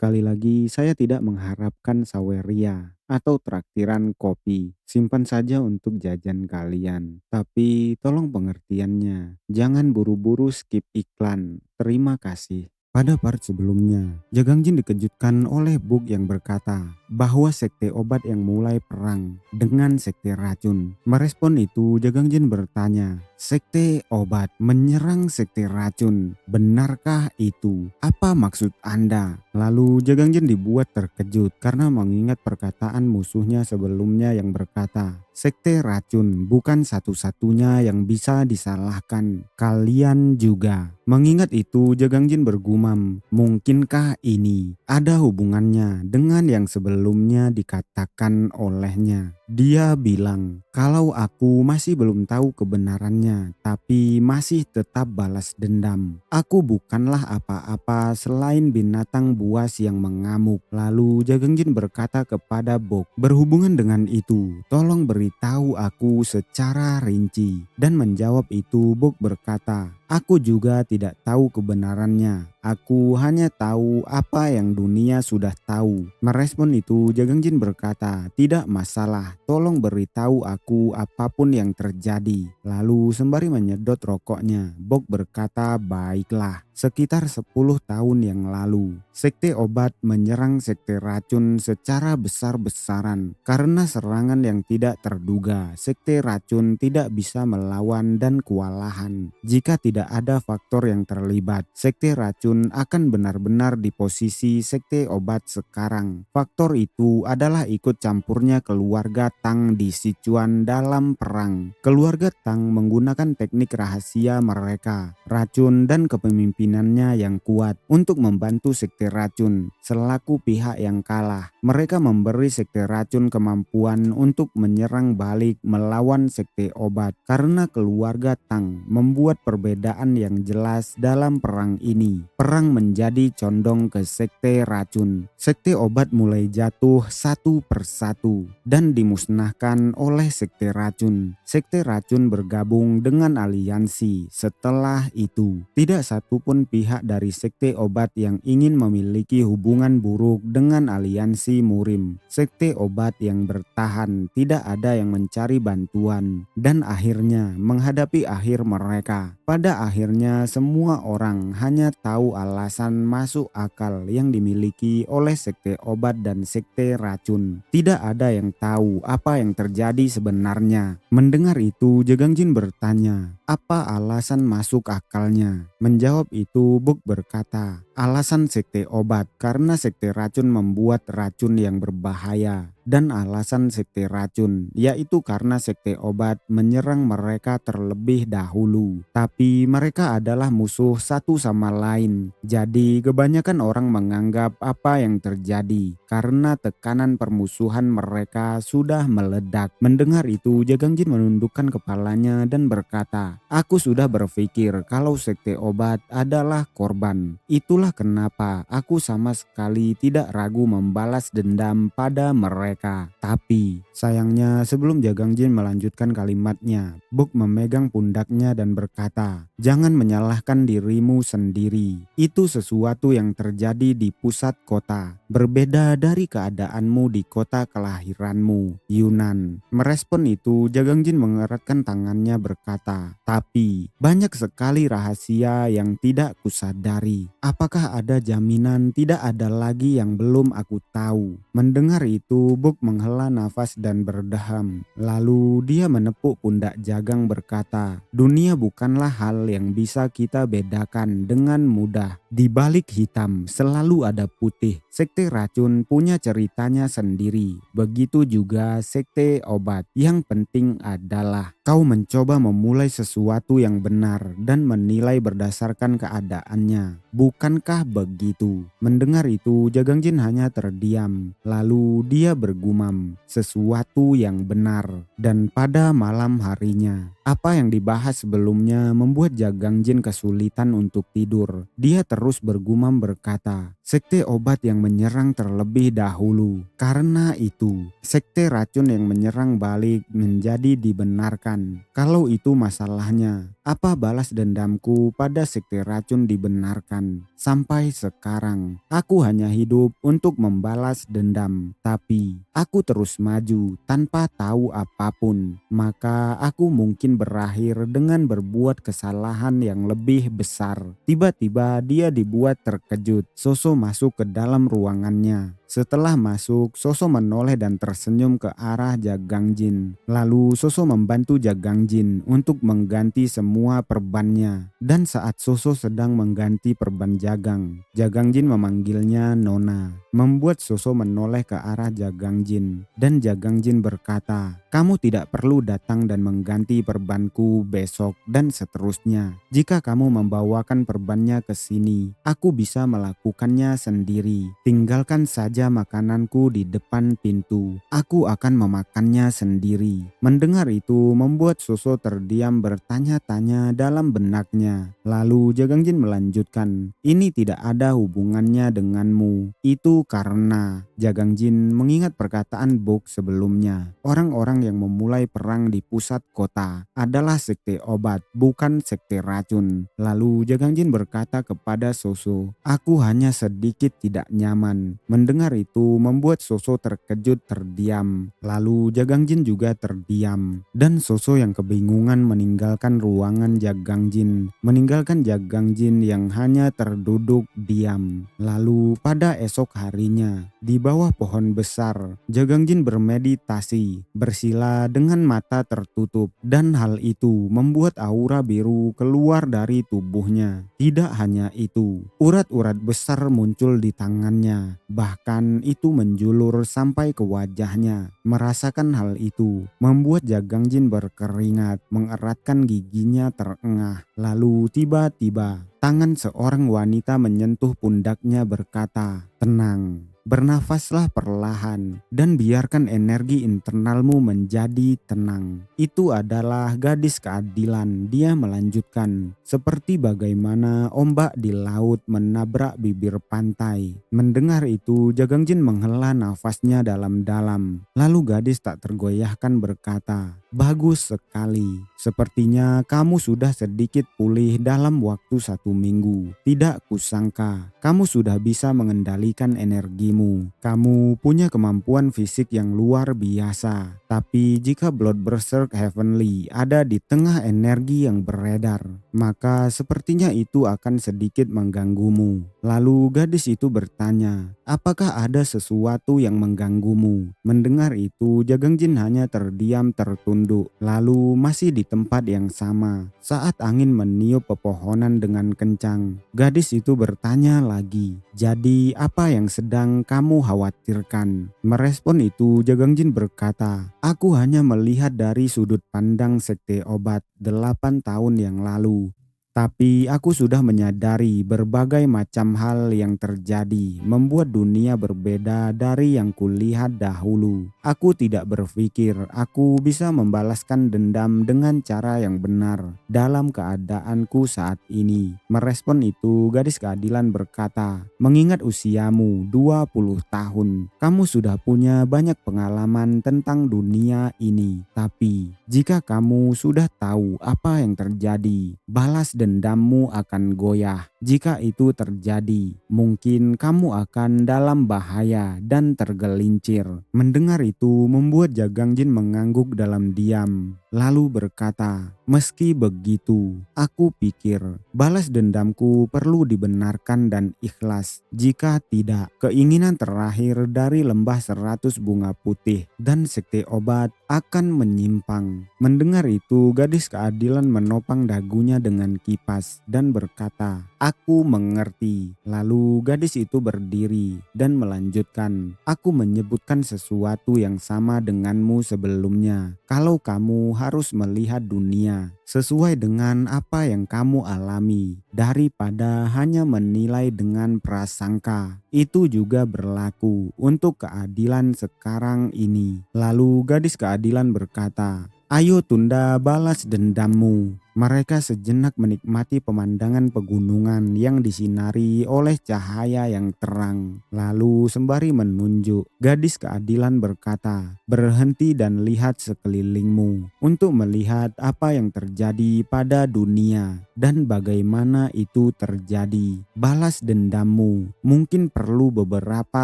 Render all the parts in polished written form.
sekali lagi saya tidak mengharapkan saweria atau traktiran kopi. Simpan saja untuk jajan kalian. Tapi tolong pengertiannya. Jangan buru-buru skip iklan. Terima kasih. Pada part sebelumnya, Jagang Jin dikejutkan oleh Book yang berkata bahwa sekte obat yang mulai perang dengan sekte racun. Merespon itu, Jagang Jin bertanya, sekte obat menyerang sekte racun. Benarkah itu? Apa maksud Anda? Lalu Jagang Jin dibuat terkejut karena mengingat perkataan musuhnya sebelumnya yang berkata, sekte racun bukan satu-satunya yang bisa disalahkan. Kalian juga. Mengingat itu, Jagang Jin bergumam, mungkinkah ini ada hubungannya dengan yang sebelumnya dikatakan olehnya? Dia bilang, kalau aku masih belum tahu kebenarannya, tapi masih tetap balas dendam. Aku bukanlah apa-apa selain binatang buas yang mengamuk. Lalu Jagang Jin berkata kepada Bok, berhubungan dengan itu, tolong beritahu aku secara rinci. Dan menjawab itu, Bok berkata, aku juga tidak tahu kebenarannya. Aku hanya tahu apa yang dunia sudah tahu. Merespon itu, Jagang Jin berkata, tidak masalah, tolong beritahu aku apapun yang terjadi. Lalu sembari menyedot rokoknya, Bok berkata, baiklah. Sekitar 10 tahun yang lalu, sekte obat menyerang sekte racun secara besar-besaran. Karena serangan yang tidak terduga, sekte racun tidak bisa melawan dan kewalahan. Jika tidak ada faktor yang terlibat, sekte racun akan benar-benar di posisi sekte obat sekarang. Faktor itu adalah ikut campurnya keluarga Tang di Sichuan dalam perang. Keluarga Tang menggunakan teknik rahasia mereka, racun dan kepemimpinannya yang kuat untuk membantu sekte racun. Selaku pihak yang kalah, mereka memberi sekte racun kemampuan untuk menyerang balik melawan sekte obat. Karena keluarga Tang membuat perbedaan yang jelas dalam perang ini, perang menjadi condong ke sekte racun. Sekte obat mulai jatuh satu persatu dan dimusnahkan oleh sekte racun. Sekte racun bergabung dengan aliansi. Setelah itu, tidak satupun pihak dari sekte obat yang ingin memiliki hubungan buruk dengan aliansi Murim. Sekte obat yang bertahan, tidak ada yang mencari bantuan, dan akhirnya menghadapi akhir mereka. Pada akhirnya semua orang hanya tahu alasan masuk akal yang dimiliki oleh sekte obat dan sekte racun. Tidak ada yang tahu apa yang terjadi sebenarnya. Mendengar itu, Jagang Jin bertanya, apa alasan masuk akalnya? Menjawab itu, Bok berkata, alasan sekte obat karena sekte racun membuat racun yang berbahaya. Dan alasan sekte racun yaitu karena sekte obat menyerang mereka terlebih dahulu. Tapi mereka adalah musuh satu sama lain. Jadi kebanyakan orang menganggap apa yang terjadi karena tekanan permusuhan mereka sudah meledak. Mendengar itu, Jagang Jin menundukkan kepalanya dan berkata, aku sudah berpikir kalau sekte obat adalah korban. Itulah kenapa aku sama sekali tidak ragu membalas dendam pada mereka. Tapi sayangnya sebelum Jagang Jin melanjutkan kalimatnya, Bok memegang pundaknya dan berkata, jangan menyalahkan dirimu sendiri. Itu sesuatu yang terjadi di pusat kota, berbeda dari keadaanmu di kota kelahiranmu, Yunan. Merespon itu, Jagang Jin mengeratkan tangannya berkata, tapi banyak sekali rahasia yang tidak kusadari. Apakah ada jaminan tidak ada lagi yang belum aku tahu? Mendengar itu, Bok menghela nafas dan berdeham. Lalu dia menepuk pundak Jagang berkata, dunia bukanlah hal yang bisa kita bedakan dengan mudah. Di balik hitam selalu ada putih. Sekte racun punya ceritanya sendiri. Begitu juga sekte obat. Yang penting adalah kau mencoba memulai sesuatu yang benar dan menilai berdasarkan keadaannya. Bukankah begitu? Mendengar itu, Jagang Jin hanya terdiam. Lalu dia bergumam, sesuatu yang benar. Dan pada malam harinya, Apa yang dibahas sebelumnya membuat Jagangjin kesulitan untuk tidur. Dia terus bergumam berkata, sekte obat yang menyerang terlebih dahulu. Karena itu, sekte racun yang menyerang balik menjadi dibenarkan. Kalau itu masalahnya, apa balas dendamku pada sekte racun dibenarkan? Sampai sekarang, aku hanya hidup untuk membalas dendam. Tapi, aku terus maju tanpa tahu apapun. Maka aku mungkin berakhir dengan berbuat kesalahan yang lebih besar. Tiba-tiba dia dibuat terkejut. Soso masuk ke dalam ruangannya. Setelah masuk, Soso menoleh dan tersenyum ke arah Jagangjin. Lalu Soso membantu Jagangjin untuk mengganti semua perbannya. Dan saat Soso sedang mengganti perban Jagang, Jagangjin memanggilnya Nona, membuat Soso menoleh ke arah Jagangjin. Dan Jagangjin berkata, kamu tidak perlu datang dan mengganti perbanku besok dan seterusnya. Jika kamu membawakan perbannya ke sini, aku bisa melakukannya sendiri. Tinggalkan saja makananku di depan pintu. Aku akan memakannya sendiri. Mendengar itu membuat Soso terdiam bertanya-tanya dalam benaknya. Lalu Jagangjin melanjutkan, ini tidak ada hubungannya denganmu. Itu karena Jagangjin mengingat perkataan Bok sebelumnya. Orang-orang yang memulai perang di pusat kota adalah sekte obat, bukan sekte racun. Lalu Jagangjin berkata kepada Soso, aku hanya sedikit tidak nyaman. Mendengar itu membuat Soso terkejut terdiam. Lalu Jagangjin juga terdiam. Dan Soso yang kebingungan meninggalkan ruangan Jagangjin. Meninggalkan Jagangjin yang hanya terduduk diam. Lalu pada esok harinya, di bawah pohon besar, Jagangjin bermeditasi, bersila dengan mata tertutup. Dan hal itu membuat aura biru keluar dari tubuhnya. Tidak hanya itu, urat-urat besar muncul di tangannya. Bahkan itu menjulur sampai ke wajahnya. Merasakan hal itu membuat Jagangjin berkeringat, mengeratkan giginya terengah. Lalu tiba-tiba tangan seorang wanita menyentuh pundaknya berkata, tenang. Bernafaslah perlahan dan biarkan energi internalmu menjadi tenang. Itu adalah gadis keadilan, dia melanjutkan. Seperti bagaimana ombak di laut menabrak bibir pantai. Mendengar itu Jagangjin menghela nafasnya dalam-dalam. Lalu gadis tak tergoyahkan berkata, bagus sekali. Sepertinya kamu sudah sedikit pulih dalam waktu 1 minggu. Tidak kusangka kamu sudah bisa mengendalikan energimu. Kamu punya kemampuan fisik yang luar biasa. Tapi jika Blood Berserk Heavenly ada di tengah energi yang beredar, maka sepertinya itu akan sedikit mengganggumu. Lalu gadis itu bertanya, apakah ada sesuatu yang mengganggumu? Mendengar itu Jagangjin hanya terdiam tertunduk. Lalu masih di tempat yang sama. Saat angin meniup pepohonan dengan kencang, gadis itu bertanya lagi, jadi apa yang sedang kamu khawatirkan? Merespon itu Jagangjin berkata, aku hanya melihat dari sudut pandang sekte obat 8 tahun yang lalu. Tapi aku sudah menyadari berbagai macam hal yang terjadi membuat dunia berbeda dari yang kulihat dahulu. Aku tidak berpikir aku bisa membalaskan dendam dengan cara yang benar dalam keadaanku saat ini. Merespon itu gadis keadilan berkata, mengingat usiamu 20 tahun, kamu sudah punya banyak pengalaman tentang dunia ini. Tapi jika kamu sudah tahu apa yang terjadi, balas dendammu akan goyah. Jika itu terjadi, mungkin kamu akan dalam bahaya dan tergelincir. Mendengar itu membuat Jagangjin mengangguk dalam diam. Lalu berkata, meski begitu, aku pikir balas dendamku perlu dibenarkan dan ikhlas. Jika tidak, keinginan terakhir dari lembah 100 bunga putih dan sekte obat akan menyimpang. Mendengar itu, gadis keadilan menopang dagunya dengan kipas dan berkata, aku mengerti. Lalu gadis itu berdiri dan melanjutkan, aku menyebutkan sesuatu yang sama denganmu sebelumnya. Kalau kamu harus melihat dunia sesuai dengan apa yang kamu alami daripada hanya menilai dengan prasangka. Itu juga berlaku untuk keadilan sekarang ini. Lalu gadis keadilan berkata, Ayo tunda balas dendammu. Mereka sejenak menikmati pemandangan pegunungan yang disinari oleh cahaya yang terang. Lalu sembari menunjuk, gadis keadilan berkata, "Berhenti dan lihat sekelilingmu untuk melihat apa yang terjadi pada dunia dan bagaimana itu terjadi. Balas dendammu mungkin perlu beberapa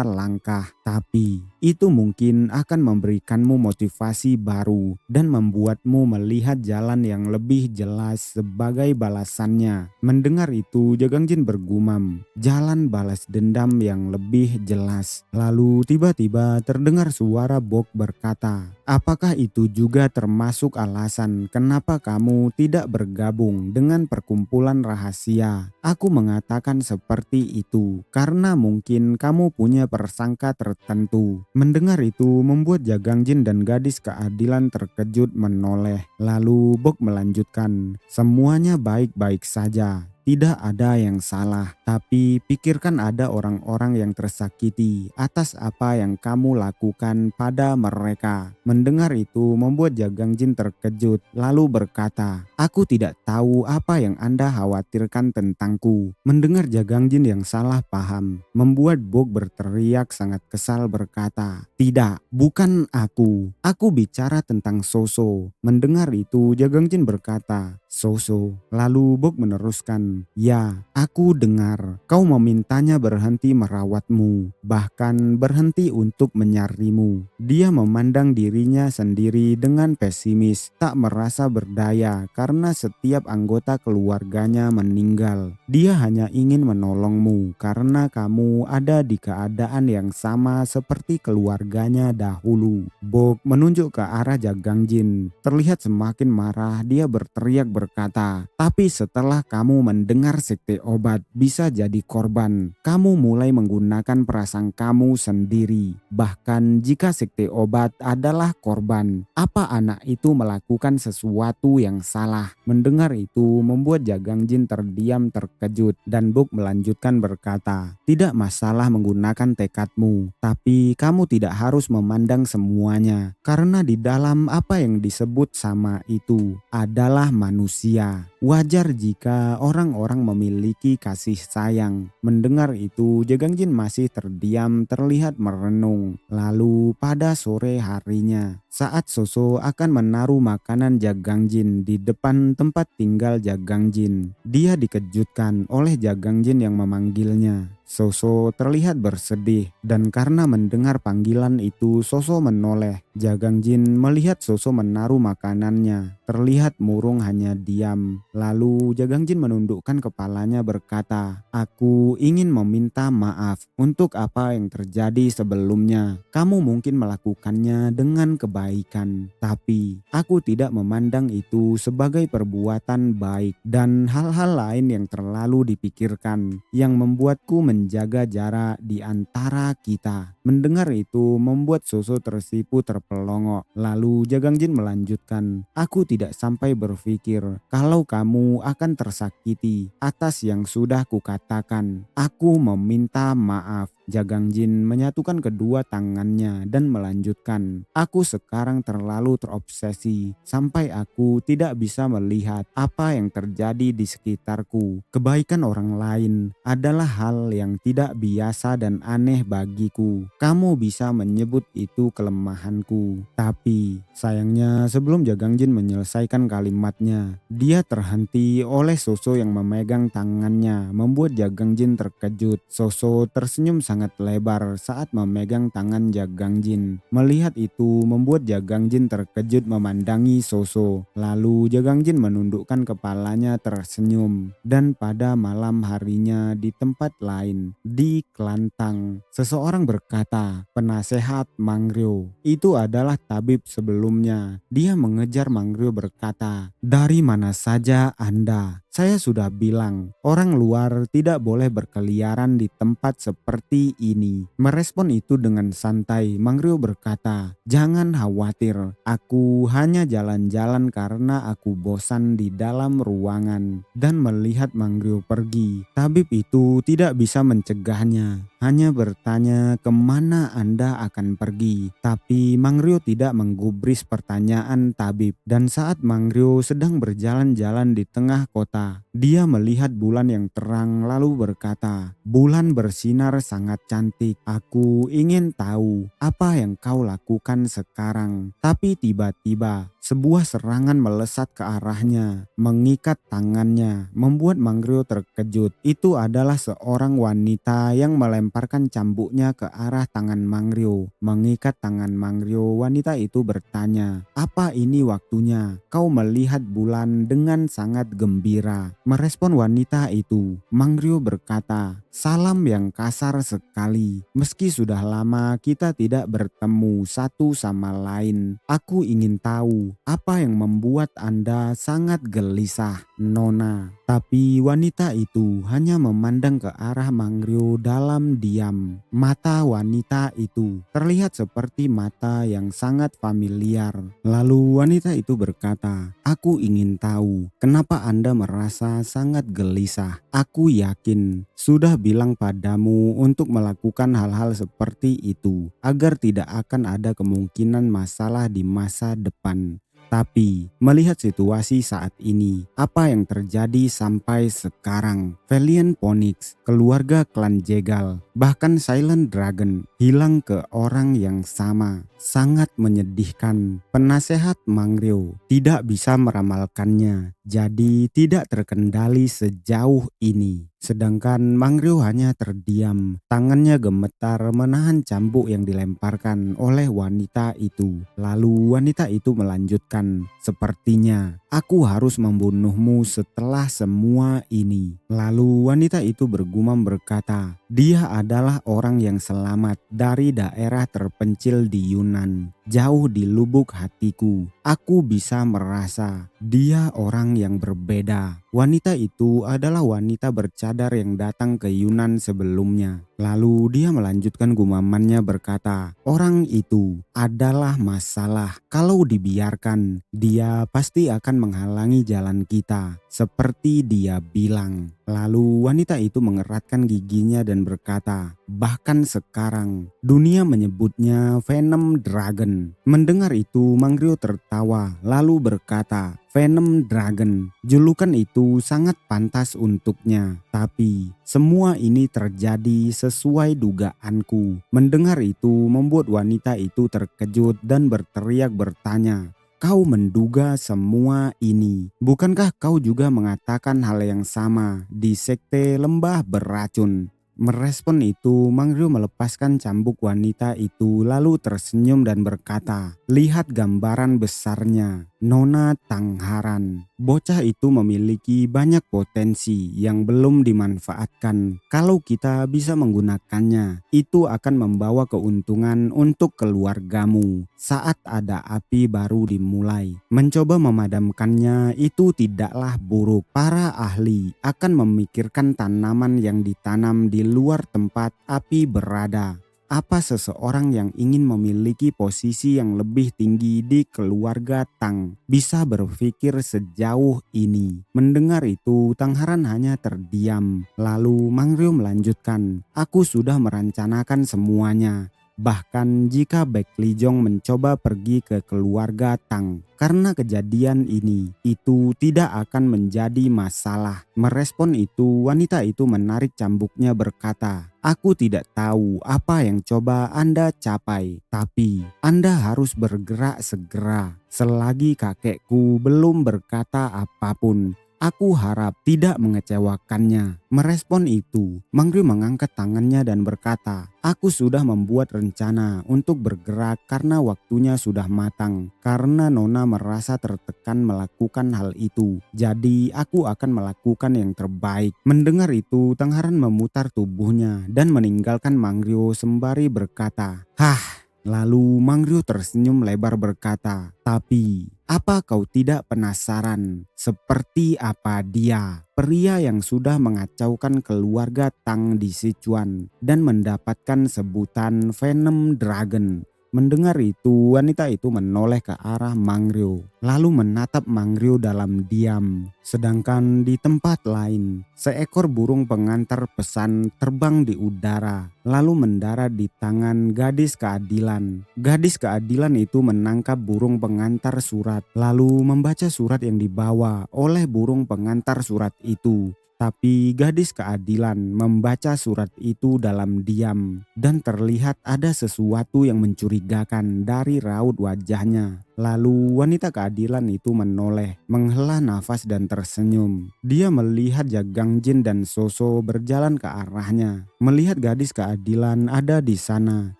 langkah, tapi itu mungkin akan memberikanmu motivasi baru dan membuatmu melihat jalan yang lebih jelas sebagai balasannya." Mendengar itu, Jagangjin bergumam, "Jalan balas dendam yang lebih jelas." Lalu tiba-tiba terdengar suara Bok berkata, "Apakah itu juga termasuk alasan kenapa kamu tidak bergabung dengan perkumpulan rahasia?" "Aku mengatakan seperti itu karena mungkin kamu punya persangka tertentu." Mendengar itu membuat Jagangjin dan gadis keadilan terkejut menoleh. Lalu Bok melanjutkan, "Semuanya baik-baik saja. Tidak ada yang salah, tapi pikirkan ada orang-orang yang tersakiti atas apa yang kamu lakukan pada mereka." Mendengar itu membuat Jagangjin terkejut lalu berkata, "Aku tidak tahu apa yang Anda khawatirkan tentangku." Mendengar Jagangjin yang salah paham, membuat Bok berteriak sangat kesal berkata, "Tidak, bukan aku. Aku bicara tentang Soso." Mendengar itu Jagangjin berkata, "Soso." Lalu Bok meneruskan, "Ya, aku dengar kau memintanya berhenti merawatmu, bahkan berhenti untuk menyarimu." Dia memandang dirinya sendiri dengan pesimis, tak merasa berdaya karena setiap anggota keluarganya meninggal. Dia hanya ingin menolongmu karena kamu ada di keadaan yang sama seperti keluarganya dahulu. Bok menunjuk ke arah Jagangjin. Terlihat semakin marah, dia berteriak berkata, "Tapi setelah kamu mendengar sekte obat bisa jadi korban, kamu mulai menggunakan prasangkamu sendiri. Bahkan jika sekte obat adalah korban, apa anak itu melakukan sesuatu yang salah?" Mendengar itu membuat Jagangjin terdiam terkejut dan Bok melanjutkan berkata, "Tidak masalah menggunakan tekadmu, tapi kamu tidak harus memandang semuanya karena di dalam apa yang disebut sama itu adalah manusia. Wajar jika orang-orang memiliki kasih sayang." Mendengar itu Jagangjin masih terdiam terlihat merenung. Lalu pada sore harinya, saat Soso akan menaruh makanan Jagangjin di depan tempat tinggal Jagangjin, dia dikejutkan oleh Jagangjin yang memanggilnya. Soso terlihat bersedih dan karena mendengar panggilan itu Soso menoleh. Jagangjin melihat Soso menaruh makanannya, terlihat murung hanya diam. Lalu Jagangjin menundukkan kepalanya berkata, "Aku ingin meminta maaf untuk apa yang terjadi sebelumnya. Kamu mungkin melakukannya dengan kebaikan, tapi aku tidak memandang itu sebagai perbuatan baik dan hal-hal lain yang terlalu dipikirkan yang membuatku menjaga jarak di antara kita." Mendengar itu membuat Soso tersipu terpelongok. Lalu Jagangjin melanjutkan, "Aku tidak sampai berpikir kalau kamu akan tersakiti atas yang sudah kukatakan. Aku meminta maaf." Jagangjin menyatukan kedua tangannya dan melanjutkan, "Aku sekarang terlalu terobsesi sampai aku tidak bisa melihat apa yang terjadi di sekitarku. Kebaikan orang lain adalah hal yang tidak biasa dan aneh bagiku. Kamu bisa menyebut itu kelemahanku." Tapi sayangnya sebelum Jagangjin menyelesaikan kalimatnya, dia terhenti oleh Soso yang memegang tangannya, membuat Jagangjin terkejut. Soso tersenyum sangat lebar saat memegang tangan Jagangjin. Melihat itu membuat Jagangjin terkejut memandangi Soso. Lalu Jagangjin menundukkan kepalanya tersenyum. Dan pada malam harinya di tempat lain, di Klantang, seseorang berkata, "Penasehat Mangryo itu adalah tabib sebelumnya." Dia mengejar Mangryo berkata, "Dari mana saja Anda? Saya sudah bilang, orang luar tidak boleh berkeliaran di tempat seperti seperti ini. Merespon itu dengan santai, Manggrio berkata, "Jangan khawatir, aku hanya jalan-jalan karena aku bosan di dalam ruangan." Dan melihat Manggrio pergi, tabib itu tidak bisa mencegahnya, hanya bertanya kemana Anda akan pergi. Tapi Manggrio tidak menggubris pertanyaan tabib. Dan saat Manggrio sedang berjalan-jalan di tengah kota, dia melihat bulan yang terang lalu berkata, "Bulan bersinar sangat cantik. Aku ingin tahu apa yang kau lakukan sekarang." Tapi tiba-tiba sebuah serangan melesat ke arahnya, mengikat tangannya, membuat Manggrio terkejut. Itu adalah seorang wanita yang melemparkan cambuknya ke arah tangan Manggrio, mengikat tangan Manggrio. Wanita itu bertanya, "Apa ini waktunya? Kau melihat bulan dengan sangat gembira." Merespon wanita itu, Manggrio berkata, "Salam yang kasar sekali. Meski sudah lama kita tidak bertemu satu sama lain, aku ingin tahu apa yang membuat Anda sangat gelisah, Nona." Tapi wanita itu hanya memandang ke arah Manggrio dalam diam. Mata wanita itu terlihat seperti mata yang sangat familiar. Lalu wanita itu berkata, "Aku ingin tahu kenapa Anda merasa sangat gelisah. Aku yakin sudah bilang padamu untuk melakukan hal-hal seperti itu agar tidak akan ada kemungkinan masalah di masa depan. Tapi melihat situasi saat ini, apa yang terjadi sampai sekarang, Valiant Phoenix, keluarga klan Jegal, bahkan Silent Dragon hilang ke orang yang sama. Sangat menyedihkan." Penasehat Manggrio tidak bisa meramalkannya, jadi tidak terkendali sejauh ini. Sedangkan Manggrio hanya terdiam, tangannya gemetar menahan cambuk yang dilemparkan oleh wanita itu. Lalu wanita itu melanjutkan, "Sepertinya aku harus membunuhmu setelah semua ini." Lalu wanita itu bergumam berkata, "Dia adalah orang yang selamat dari daerah terpencil di Yunan, jauh di lubuk hatiku. Aku bisa merasa dia orang yang berbeda." Wanita itu adalah wanita bercadar yang datang ke Yunan sebelumnya. Lalu dia melanjutkan gumamannya berkata, "Orang itu adalah masalah. Kalau dibiarkan, dia pasti akan menghalangi jalan kita, seperti dia bilang." Lalu wanita itu mengeratkan giginya dan berkata, "Bahkan sekarang dunia menyebutnya Venom Dragon." Mendengar itu Manggrio tertawa lalu berkata, "Venom Dragon, julukan itu sangat pantas untuknya. Tapi semua ini terjadi sesuai dugaanku." Mendengar itu membuat wanita itu terkejut dan berteriak bertanya, "Kau menduga semua ini? Bukankah kau juga mengatakan hal yang sama di sekte lembah beracun?" Merespon itu, Manggrio melepaskan cambuk wanita itu lalu tersenyum dan berkata, "Lihat gambaran besarnya, Nona Tangharan. Bocah itu memiliki banyak potensi yang belum dimanfaatkan. Kalau kita bisa menggunakannya, itu akan membawa keuntungan untuk keluargamu. Saat ada api baru dimulai, mencoba memadamkannya itu tidaklah buruk. Para ahli akan memikirkan tanaman yang ditanam di luar tempat api berada. Apa seseorang yang ingin memiliki posisi yang lebih tinggi di keluarga Tang bisa berpikir sejauh ini?" Mendengar itu Tangharan hanya terdiam. Lalu Manggrio melanjutkan, "Aku sudah merencanakan semuanya. Bahkan jika Baek Lijong mencoba pergi ke keluarga Tang, karena kejadian ini, itu tidak akan menjadi masalah." Merespon itu, wanita itu menarik cambuknya berkata, "Aku tidak tahu apa yang coba Anda capai, tapi Anda harus bergerak segera. Selagi kakekku belum berkata apapun, aku harap tidak mengecewakannya." Merespon itu, Manggrio mengangkat tangannya dan berkata, "Aku sudah membuat rencana untuk bergerak karena waktunya sudah matang. Karena Nona merasa tertekan melakukan hal itu, jadi aku akan melakukan yang terbaik." Mendengar itu, Tangharan memutar tubuhnya dan meninggalkan Manggrio sembari berkata, "Hah, Lalu Mangryo tersenyum lebar berkata, "Tapi apa kau tidak penasaran seperti apa dia, pria yang sudah mengacaukan keluarga Tang di Sichuan dan mendapatkan sebutan Venom Dragon?" Mendengar itu, wanita itu menoleh ke arah Mangryo, lalu menatap Mangryo dalam diam. Sedangkan di tempat lain, seekor burung pengantar pesan terbang di udara, lalu mendarat di tangan gadis keadilan. Gadis keadilan itu menangkap burung pengantar surat, lalu membaca surat yang dibawa oleh burung pengantar surat itu. Tapi gadis keadilan membaca surat itu dalam diam dan terlihat ada sesuatu yang mencurigakan dari raut wajahnya. Lalu wanita keadilan itu menoleh, menghela nafas dan tersenyum. Dia melihat Jagangjin dan Soso berjalan ke arahnya. Melihat gadis keadilan ada di sana,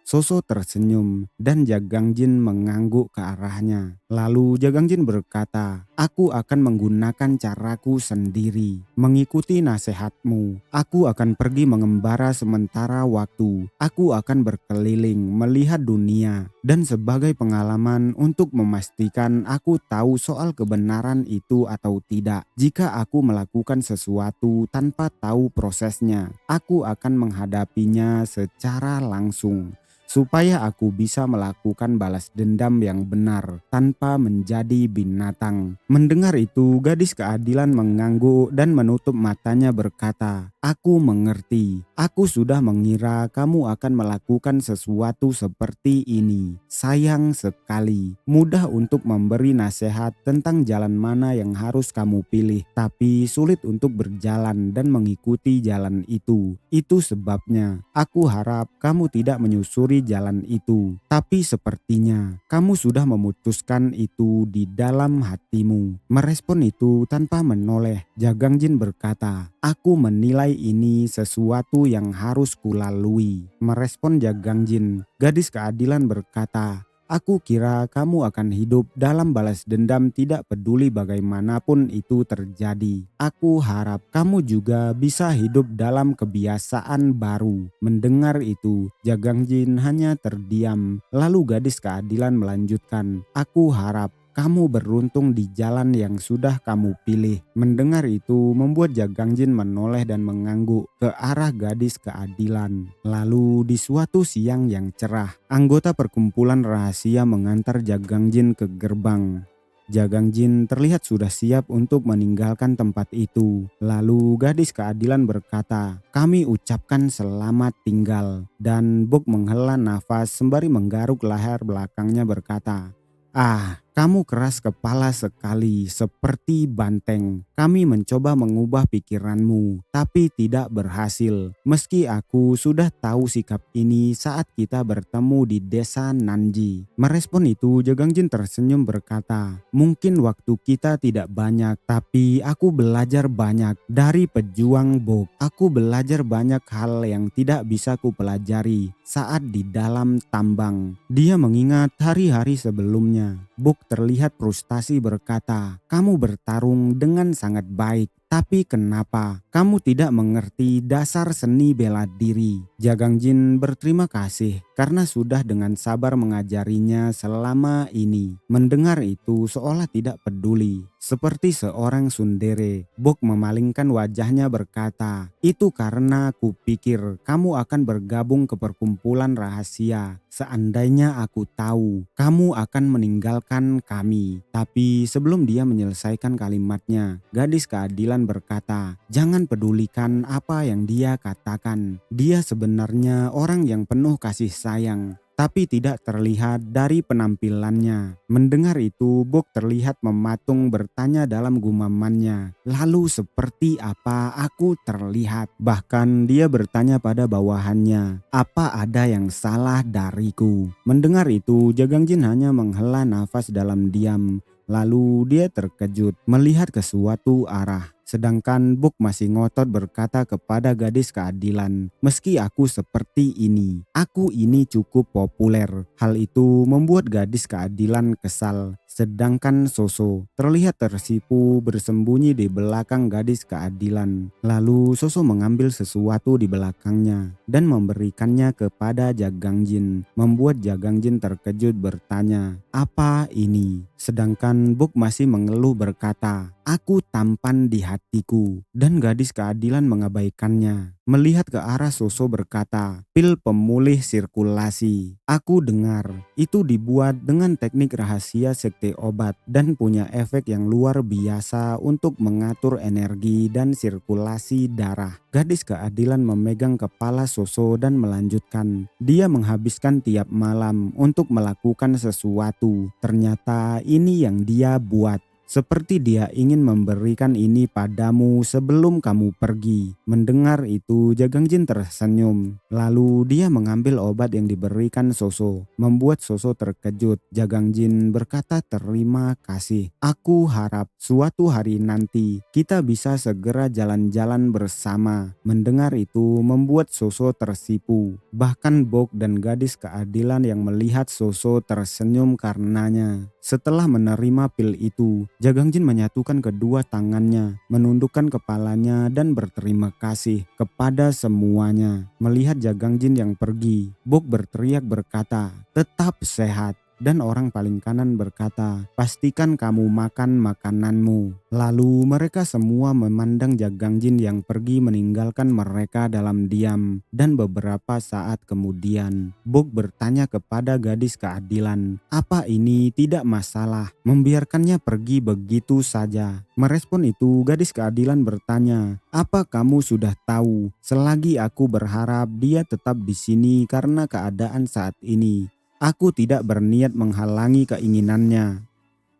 Soso tersenyum dan Jagangjin mengangguk ke arahnya. Lalu Jagangjin berkata, "Aku akan menggunakan caraku sendiri. Mengikuti nasihatmu, aku akan pergi mengembara sementara waktu. Aku akan berkeliling melihat dunia dan sebagai pengalaman untuk memastikan aku tahu soal kebenaran itu atau tidak. Jika aku melakukan sesuatu tanpa tahu prosesnya, aku akan menghadapinya secara langsung, supaya aku bisa melakukan balas dendam yang benar tanpa menjadi binatang." Mendengar itu, gadis keadilan mengangguk dan menutup matanya berkata, "Aku mengerti. Aku sudah mengira kamu akan melakukan sesuatu seperti ini. Sayang sekali. Mudah untuk memberi nasihat tentang jalan mana yang harus kamu pilih, tapi sulit untuk berjalan dan mengikuti jalan itu. Itu sebabnya aku harap kamu tidak menyusuri jalan itu. Tapi sepertinya kamu sudah memutuskan itu di dalam hatimu." Merespon itu tanpa menoleh, Jagangjin berkata, "Aku menilai ini sesuatu yang harus kulalui." Merespon Jagangjin, gadis keadilan berkata, "Aku kira kamu akan hidup dalam balas dendam tidak peduli bagaimanapun itu terjadi. Aku harap kamu juga bisa hidup dalam kebiasaan baru." Mendengar itu, Jagangjin hanya terdiam. Lalu gadis keadilan melanjutkan, "Aku harap kamu beruntung di jalan yang sudah kamu pilih." Mendengar itu membuat Jagangjin menoleh dan mengangguk ke arah gadis keadilan. Lalu di suatu siang yang cerah, anggota perkumpulan rahasia mengantar Jagangjin ke gerbang. Jagangjin terlihat sudah siap untuk meninggalkan tempat itu. Lalu gadis keadilan berkata, "Kami ucapkan selamat tinggal." Dan Bok menghela nafas sembari menggaruk leher belakangnya berkata, "Ah, kamu keras kepala sekali seperti banteng. Kami mencoba mengubah pikiranmu, tapi tidak berhasil. Meski aku sudah tahu sikap ini saat kita bertemu di desa Nanji." Merespon itu, Jagangjin tersenyum berkata, "Mungkin waktu kita tidak banyak, tapi aku belajar banyak dari pejuang Bok. Aku belajar banyak hal yang tidak bisa ku pelajari saat di dalam tambang." Dia mengingat hari-hari sebelumnya. Bok terlihat frustasi berkata, "Kamu bertarung dengan sangat baik. Tapi kenapa kamu tidak mengerti dasar seni bela diri?" Jagangjin berterima kasih karena sudah dengan sabar mengajarinya selama ini. Mendengar itu seolah tidak peduli. Seperti seorang tsundere, Bok memalingkan wajahnya berkata, "Itu karena aku pikir kamu akan bergabung ke perkumpulan rahasia. Seandainya aku tahu kamu akan meninggalkan kami." Tapi sebelum dia menyelesaikan kalimatnya, gadis keadilan berkata, "Jangan pedulikan apa yang dia katakan. Dia sebenarnya orang yang penuh kasih sayang, tapi tidak terlihat dari penampilannya." Mendengar itu, Bok terlihat mematung bertanya dalam gumamannya, "Lalu seperti apa aku terlihat?" Bahkan dia bertanya pada bawahannya, "Apa ada yang salah dariku?" Mendengar itu, Jagangjin hanya menghela nafas dalam diam. Lalu dia terkejut melihat ke suatu arah. Sedangkan Bok masih ngotot berkata kepada gadis keadilan, "Meski aku seperti ini, aku ini cukup populer." Hal itu membuat gadis keadilan kesal. Sedangkan Soso terlihat tersipu bersembunyi di belakang gadis keadilan. Lalu Soso mengambil sesuatu di belakangnya dan memberikannya kepada Jagangjin, membuat Jagangjin terkejut bertanya, "Apa ini?" Sedangkan Bok masih mengeluh berkata, "Aku tampan di hatiku." Dan gadis keadilan mengabaikannya. Melihat ke arah Soso berkata, "Pil pemulih sirkulasi. Aku dengar itu dibuat dengan teknik rahasia sekte obat dan punya efek yang luar biasa untuk mengatur energi dan sirkulasi darah." Gadis keadilan memegang kepala Soso dan melanjutkan, "Dia menghabiskan tiap malam untuk melakukan sesuatu. Ternyata ini yang dia buat. Seperti dia ingin memberikan ini padamu sebelum kamu pergi." Mendengar itu Jagangjin tersenyum. Lalu dia mengambil obat yang diberikan Soso, membuat Soso terkejut. Jagangjin berkata, "Terima kasih. Aku harap suatu hari nanti kita bisa segera jalan-jalan bersama." Mendengar itu membuat Soso tersipu. Bahkan Bok dan gadis keadilan yang melihat Soso tersenyum karenanya. Setelah menerima pil itu, Jagangjin menyatukan kedua tangannya, menundukkan kepalanya dan berterima kasih kepada semuanya. Melihat Jagangjin yang pergi, Bok berteriak berkata, "Tetap sehat." Dan orang paling kanan berkata, "Pastikan kamu makan makananmu." Lalu mereka semua memandang Jagangjin yang pergi meninggalkan mereka dalam diam. Dan beberapa saat kemudian, Bok bertanya kepada gadis keadilan, "Apa ini tidak masalah membiarkannya pergi begitu saja?" Merespon itu gadis keadilan bertanya, "Apa kamu sudah tahu? Selagi aku berharap dia tetap di sini karena keadaan saat ini, aku tidak berniat menghalangi keinginannya.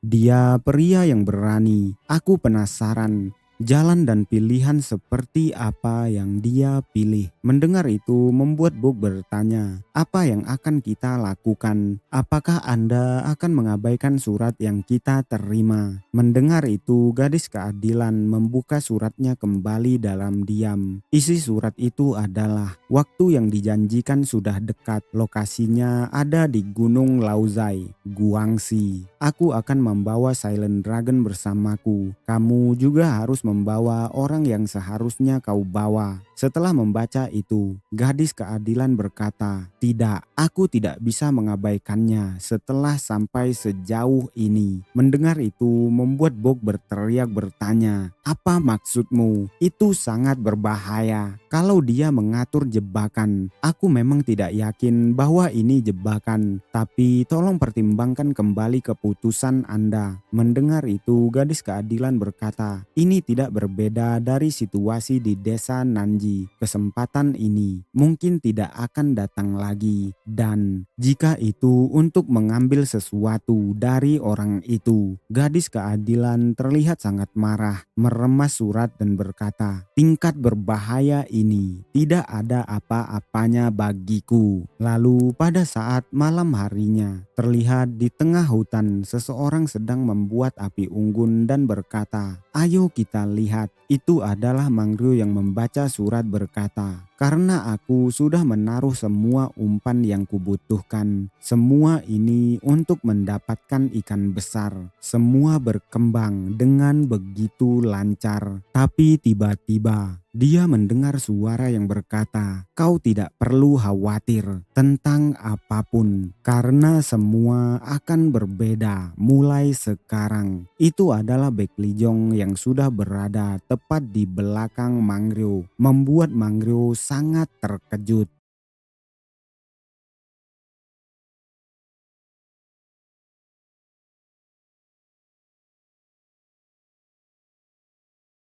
Dia pria yang berani. Aku penasaran jalan dan pilihan seperti apa yang dia pilih." Mendengar itu membuat Bok bertanya, "Apa yang akan kita lakukan? Apakah Anda akan mengabaikan surat yang kita terima?" Mendengar itu gadis keadilan membuka suratnya kembali dalam diam. Isi surat itu adalah, "Waktu yang dijanjikan sudah dekat. Lokasinya ada di Gunung Lauzai, Guangxi. Aku akan membawa Silent Dragon bersamaku. Kamu juga harus membawa orang yang seharusnya kau bawa." Setelah membaca itu, gadis keadilan berkata, "Tidak, aku tidak bisa mengabaikannya setelah sampai sejauh ini." Mendengar itu membuat Bok berteriak bertanya, "Apa maksudmu? Itu sangat berbahaya. Kalau dia mengatur jebakan, aku memang tidak yakin bahwa ini jebakan. Tapi tolong pertimbangkan kembali keputusan Anda." Mendengar itu gadis keadilan berkata, "Ini tidak berbeda dari situasi di desa Nanji. Kesempatan ini mungkin tidak akan datang lagi. Dan jika itu untuk mengambil sesuatu dari orang itu." Gadis keadilan terlihat sangat marah, meremas surat dan berkata, "Tingkat berbahaya ini tidak ada apa-apanya bagiku." Lalu pada saat malam harinya, terlihat di tengah hutan seseorang sedang membuat api unggun dan berkata, "Ayo kita lihat." Itu adalah Manggru yang membaca surat berkata, "Karena aku sudah menaruh semua umpan yang kubutuhkan. Semua ini untuk mendapatkan ikan besar." Semua berkembang dengan begitu lancar. Tapi tiba-tiba dia mendengar suara yang berkata, "Kau tidak perlu khawatir tentang apapun, karena semua akan berbeda mulai sekarang." Itu adalah Beklijong yang sudah berada tepat di belakang Manggru, membuat Manggru sangat terkejut.